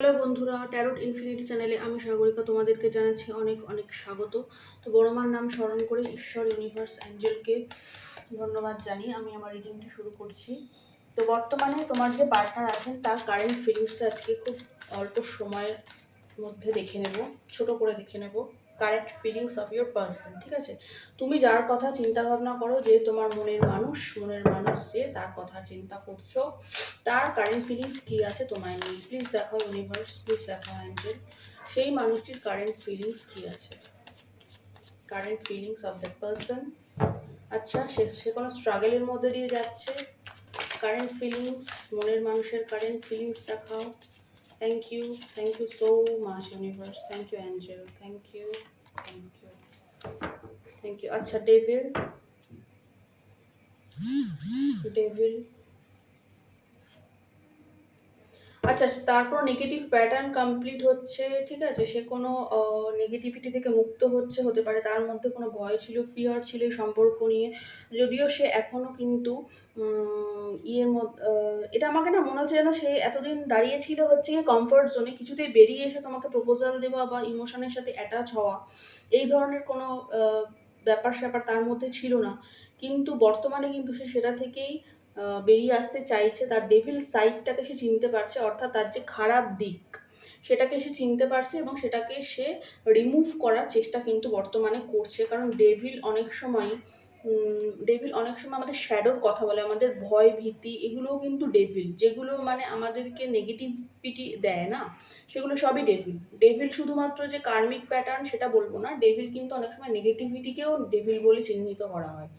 Hello বন্ধুরা, tarot infinity চ্যানেলে আমি সাগরিকা তোমাদেরকে জানাচ্ছি অনেক অনেক স্বাগত। তো বড়মার নাম স্মরণ করে ঈশ্বর, ইউনিভার্স, অ্যাঞ্জেলকে ধন্যবাদ জানিয়ে আমি আমার রিডিংটি শুরু করছি। তো বর্তমানে তোমার যে পার্টনার আছেন তার কারেন্ট ফিলিংসটা আজকে খুব অল্প সময়ের মধ্যে দেখে নেব, ছোট করে দেখে নেব। Correct feelings of your person, ঠিক আছে? তুমি যার কথা চিন্তা ভাবনা করো, যে তোমার মনের মানুষ যে তার কথা চিন্তা করছো, তার কারেন্ট ফিলিংস কী আছে তোমায় নিয়ে। প্লিজ দেখাও ইউনিভার্স, প্লিজ দেখাও অ্যাঞ্জেল, সেই মানুষটির কারেন্ট ফিলিংস কী আছে। Current feelings of that person. আচ্ছা, সে কোনো স্ট্রাগলের মধ্যে দিয়ে যাচ্ছে। কারেন্ট ফিলিংস, মনের মানুষের কারেন্ট ফিলিংস দেখাও। Thank you so much universe, thank you angel, thank you, thank you, thank you. আচ্ছা, ডেভিল, ডেভিল। আচ্ছা, তারপর নেগেটিভ প্যাটার্ন কমপ্লিট হচ্ছে, ঠিক আছে? সে কোনো নেগেটিভিটি থেকে মুক্ত হতে পারে। তার মধ্যে কোনো ভয় ছিল, ফিয়ার ছিল এই সম্পর্ক নিয়ে। যদিও সে এখনও কিন্তু ইয়ের মধ্যে, এটা আমাকে না মনে হচ্ছে যেন সে এতদিন দাঁড়িয়েছিল হচ্ছে গিয়ে কমফর্ট জোনে, কিছুতেই বেরিয়ে এসে তোমাকে প্রপোজাল দেওয়া বা ইমোশনের সাথে অ্যাটাচ হওয়া, এই ধরনের কোনো ব্যাপার স্যাপার তার মধ্যে ছিল না। কিন্তু বর্তমানে কিন্তু সে সেটা থেকেই বেরিয়ে আসতে চাইছে। তার ডেভিল সাইডটাকে সে চিনতে পারছে, অর্থাৎ তার যে খারাপ দিক সেটাকে সে চিনতে পারছে এবং সেটাকে সে রিমুভ করার চেষ্টা কিন্তু বর্তমানে করছে। কারণ ডেভিল অনেক সময় আমাদের শ্যাডোর কথা বলে, আমাদের ভয় ভীতি, এগুলোও কিন্তু ডেভিল, যেগুলো মানে আমাদেরকে নেগেটিভিটি দেয় না, সেগুলো সবই ডেভিল। ডেভিল শুধুমাত্র যে কার্মিক প্যাটার্ন সেটা বলবো না, ডেভিল কিন্তু অনেক সময় নেগেটিভিটিকেও ডেভিল বলে চিহ্নিত করা হয়।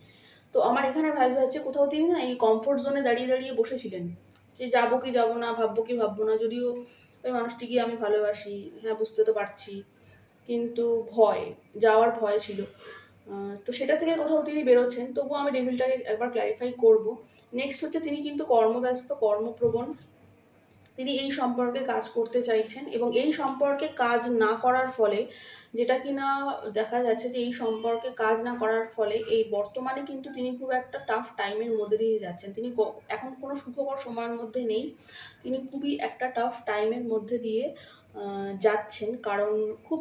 তো আমার এখানে ভাইব হচ্ছে কোথাও তিনি না এই কমফোর্ট জোনে দাঁড়িয়ে দাঁড়িয়ে বসেছিলেন, যে যাবো কি যাবো না, ভাববো কি ভাববো না। যদিও ওই মানুষটিকে আমি ভালোবাসি, হ্যাঁ বুঝতে তো পারছি, কিন্তু যাওয়ার ভয় ছিল। তো সেটা থেকে কোথাও তিনি বেরোচ্ছেন। তবুও আমি ডেভিলটাকে একবার ক্ল্যারিফাই করব। নেক্সট হচ্ছে তিনি কিন্তু কর্মব্যস্ত, কর্মপ্রবণ। তিনি এই সম্পর্কে কাজ করতে চাইছেন এবং এই সম্পর্কে কাজ না করার ফলে, যেটা কিনা দেখা যাচ্ছে যে এই সম্পর্কে কাজ না করার ফলে এই বর্তমানে কিন্তু তিনি খুব একটা টাফ টাইমের মধ্যে দিয়ে যাচ্ছেন। তিনি এখন কোনো সুখকর সময়ের মধ্যে নেই, তিনি খুবই একটা টাফ টাইমের মধ্যে দিয়ে যাচ্ছেন। কারণ খুব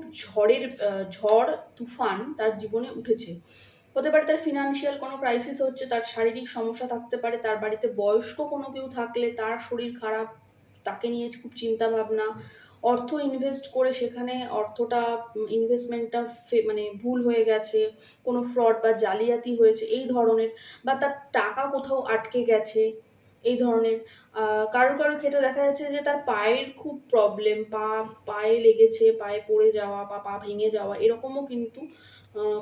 ঝড় তুফান তার জীবনে উঠেছে। হতে পারে তার ফিনান্সিয়াল কোনো ক্রাইসিস হচ্ছে, তার শারীরিক সমস্যা থাকতে পারে, তার বাড়িতে বয়স্ক কোনো কেউ থাকলে তার শরীর খারাপ, তাকে নিয়ে খুব চিন্তা ভাবনা। অর্থ ইনভেস্ট করে সেখানে অর্থটা ইনভেস্টমেন্টটা মানে ভুল হয়ে গেছে, কোনো ফ্রড বা জালিয়াতি হয়েছে এই ধরনের, বা তার টাকা কোথাও আটকে গেছে এই ধরনের। কারো কারো ক্ষেত্রে দেখা যাচ্ছে যে তার পায়ের খুব প্রবলেম, পায়ে লেগেছে, পায়ে পড়ে যাওয়া বা পা ভেঙে যাওয়া, এরকমও কিন্তু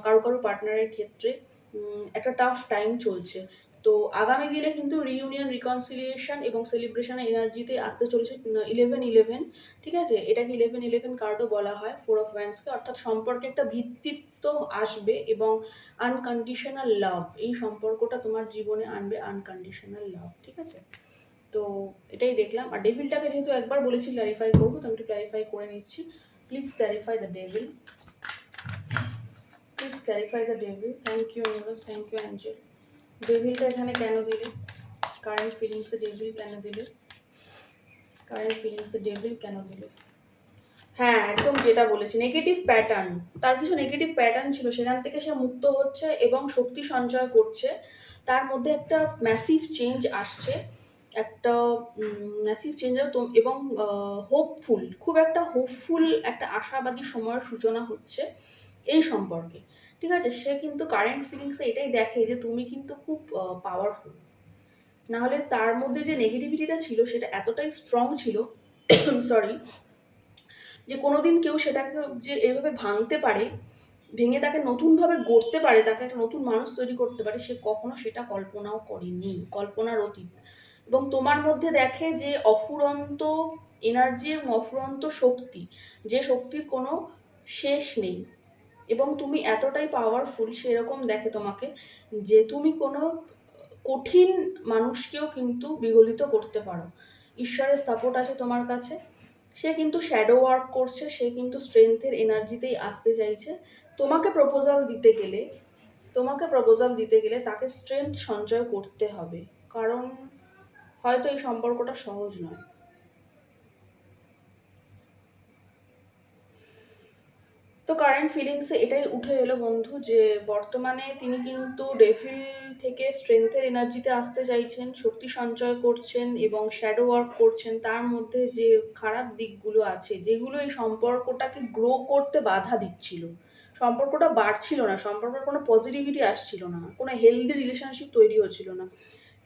কারো কারো পার্টনারের ক্ষেত্রে একটা টাফ টাইম চলছে। তো আগামী দিনে কিন্তু রিইউনিয়ন, রিকনসিলিয়েশন এবং সেলিব্রেশনের এনার্জিতে আসতে চলেছে 11-11, ঠিক আছে? এটাকে 11-11 কার্ডও বলা হয়, 4 of Wands-কে। অর্থাৎ সম্পর্কে একটা ভিত্তিত্ব আসবে এবং আনকন্ডিশনাল লাভ, এই সম্পর্কটা তোমার জীবনে আনবে আনকন্ডিশনাল লাভ, ঠিক আছে? তো এটাই দেখলাম। আর ডেভিলটাকে যেহেতু একবার বলেছি ক্ল্যারিফাই করবো, তো আমি একটু ক্ল্যারিফাই করে নিচ্ছি। Please clarify the devil, please clarify the devil. Thank you universe, thank you angel. ডেভিলটা এখানে কেন দিলে? কারেন্ট ফিলিংসে ডেভিল কেন দিলে? কারেন্ট ফিলিংসে ডেভিল কেন দিলে? হ্যাঁ, একদম যেটা বলেছি, নেগেটিভ প্যাটার্ন, তার কিছু নেগেটিভ প্যাটার্ন ছিল, সেখান থেকে সে মুক্ত হচ্ছে এবং শক্তি সঞ্চয় করছে। তার মধ্যে একটা ম্যাসিভ চেঞ্জ আসছে, একটা ম্যাসিভ চেঞ্জ, এবং হোপফুল, খুব একটা হোপফুল, একটা আশাবাদী সময়ের সূচনা হচ্ছে এই সম্পর্কে, ঠিক আছে? সে কিন্তু কারেন্ট ফিলিংসে এটাই দেখে যে তুমি কিন্তু খুব পাওয়ারফুল। নাহলে তার মধ্যে যে নেগেটিভিটিটা ছিল সেটা এতটাই স্ট্রং ছিল সরি, যে কোনোদিন কেউ সেটাকে যে এভাবে ভাঙতে পারে, ভেঙে তাকে নতুনভাবে গড়তে পারে, তাকে একটা নতুন মানুষ তৈরি করতে পারে, সে কখনো সেটা কল্পনাও করেনি, কল্পনার অতীত। এবং তোমার মধ্যে দেখে যে অফুরন্ত এনার্জি এবং অফুরন্ত শক্তি, যে শক্তির কোনো শেষ নেই, এবং তুমি এতটাই পাওয়ারফুল সেরকম দেখে তোমাকে, যে তুমি কোনো কঠিন মানুষকেও কিন্তু বিগলিত করতে পারো। ঈশ্বরের সাপোর্ট আছে তোমার কাছে। সে কিন্তু শ্যাডো ওয়ার্ক করছে, সে কিন্তু স্ট্রেংথের এনার্জিতেই আসতে চাইছে। তোমাকে প্রপোজাল দিতে গেলে তাকে স্ট্রেংথ সঞ্চয় করতে হবে, কারণ হয়তো এই সম্পর্কটা সহজ নয়। তো কারেন্ট ফিলিংসে এটাই উঠে এলো বন্ধু যে বর্তমানে তিনি কিন্তু ডেভিল থেকে স্ট্রেংথের এনার্জিতে আসতে চাইছেন, শক্তি সঞ্চয় করছেন এবং শ্যাডো ওয়ার্ক করছেন। তার মধ্যে যে খারাপ দিকগুলো আছে, যেগুলো এই সম্পর্কটাকে গ্রো করতে বাধা দিচ্ছিল, সম্পর্কটা বাড়ছিল না, সম্পর্কের কোনো পজিটিভিটি আসছিল না, কোনো হেলদি রিলেশনশিপ তৈরি হচ্ছিল না,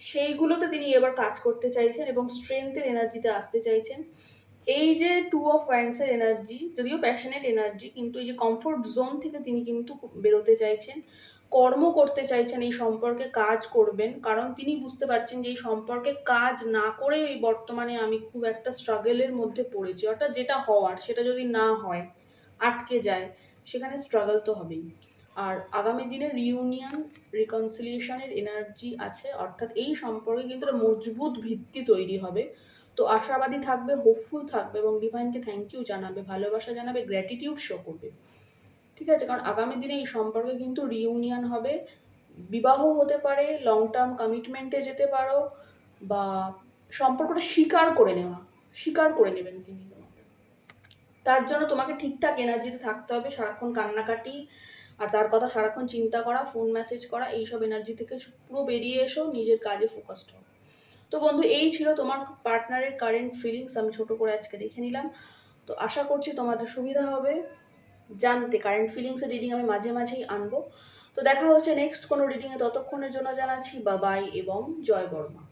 সেইগুলোতে তিনি এবার কাজ করতে চাইছেন এবং স্ট্রেংথের এনার্জিতে আসতে চাইছেন। এই যে টু অফ ওয়ান্ডসের এনার্জি যদিও প্যাশনেট এনার্জি, কিন্তু এই যে কমফোর্ট জোন থেকে তিনি কিন্তু বেরোতে চাইছেন, কর্ম করতে চাইছেন, এই সম্পর্কে কাজ করবেন, কারণ তিনি বুঝতে পারছেন যে এই সম্পর্কে কাজ না করে এই বর্তমানে আমি খুব একটা স্ট্রাগলের মধ্যে পড়েছি, অর্থাৎ যেটা হওয়ার সেটা যদি না হয়, আটকে যায়, সেখানে স্ট্রাগল তো হবেই। আর আগামী দিনে রিউনিয়ন রিকনসিলিয়েশনের এনার্জি আছে, অর্থাৎ এই সম্পর্কে কিন্তু একটা মজবুত ভিত্তি তৈরি হবে। তো আশাবাদী থাকবে, হোপফুল থাকবে এবং ডিভাইনকে থ্যাংক ইউ জানাবে, ভালোবাসা জানাবে, গ্র্যাটিটিউড শো করবে। ঠিক আছে, কারণ আগামী দিনে এই সম্পর্কে কিন্তু রিউনিয়ন হবে, বিবাহ হতে পারে, লং টার্ম কমিটমেন্টে যেতে পারো, বা সম্পর্কটা স্বীকার করে নেবেন তিনি তোমাকে। তার জন্য তোমাকে ঠিকঠাক এনার্জিতে থাকতে হবে, সারাক্ষণ কান্নাকাটি আর তার কথা সারাক্ষণ চিন্তা করা, ফোন মেসেজ করা, এইসব এনার্জি থেকে পুরো বেরিয়ে এসো, নিজের কাজে ফোকাসড হও। তো বন্ধু, এই ছিল তোমার পার্টনারের কারেন্ট ফিলিংস, আমি ছোট করে আজকে দেখে নিলাম। তো আশা করছি তোমাদের সুবিধা হবে জানতে। কারেন্ট ফিলিংসের রিডিং আমি মাঝে মাঝেই আনবো। তো দেখা হচ্ছে নেক্সট কোনো রিডিংয়ে, ততক্ষণের জন্য জানাচ্ছি বাবাই এবং জয় বর্মা।